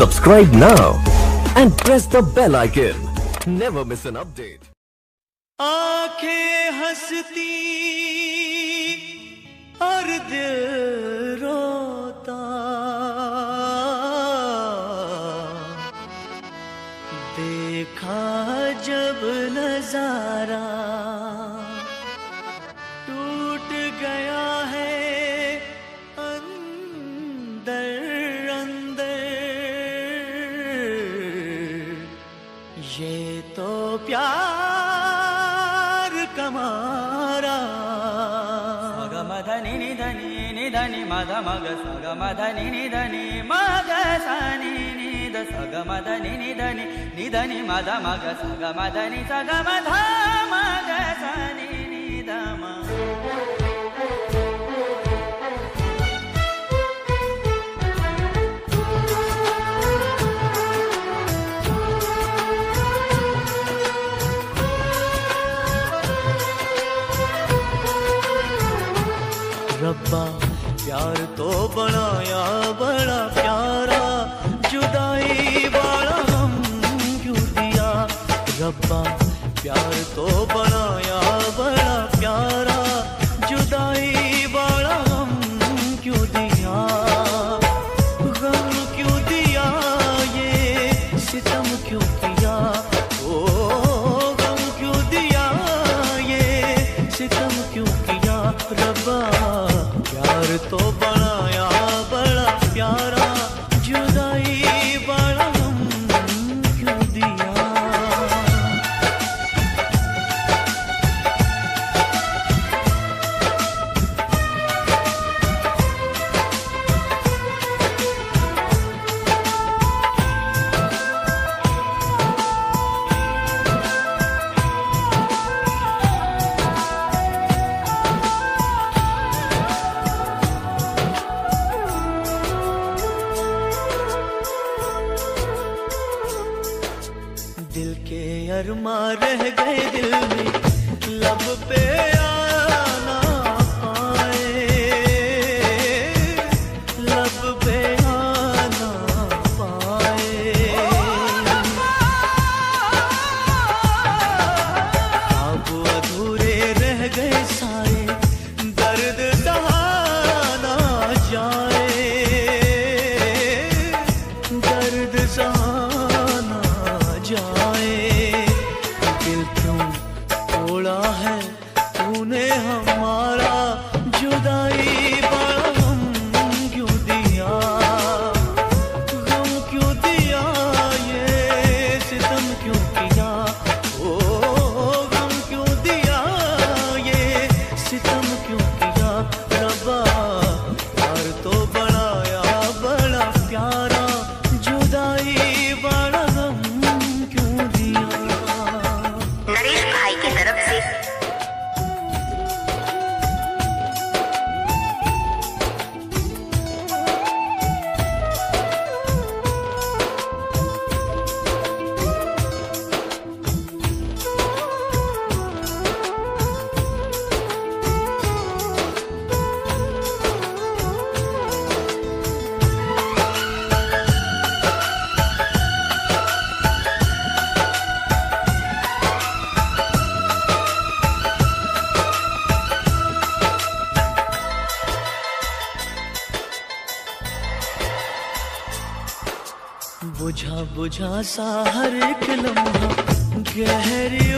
Subscribe now and press the bell icon. Never miss an update. आंखें हंसती और दिल रोता, देखा जब नजारा टूट गया है अंदर अंदर, ये तो प्यार कमारा। सगमधनि निधनि निधनि मद मग सगमधनि निधनि मग सनि निध सगमधनि निधनि निधनि मद मग सगमधनि सगमध मग सनि निध म। रब्बा प्यार तो बनाया बड़ा प्यारा, जुदाई वाला हम क्यों दिया। रब्बा प्यार तो बनाया बड़ा प्यारा, जुदाई वाला हम क्यों दिया। गम क्यों दिया, ये सितम क्यों किया। ओ गम क्यों दिया, ये सितम क्यों किया। रब्बा प्यार तो बनाया बड़ा प्यारा, जुदाई वाला हम क्यों दिया। दिल के अरमा रह गए दिल में, लब पे आना पाए, लब पे आना पाए। अब अधूरे रह गए सारे, दर्द सहाना जाए, दर्द सहाना जाए। दिल क्यों तोड़ा है तूने हमारा, जुदाई वाला हम क्यों दिया। गम क्यों दिया, ये सितम क्यों किया। ओ गम क्यों दिया, ये सितम क्यों किया। रब्बा प्यार तो बनाया बड़ा प्यारा, जुदाई वाला हम क्यों दिया। नरेश भाई की तरफ से बुझा बुझा सा हर एक लम्हा, गहरी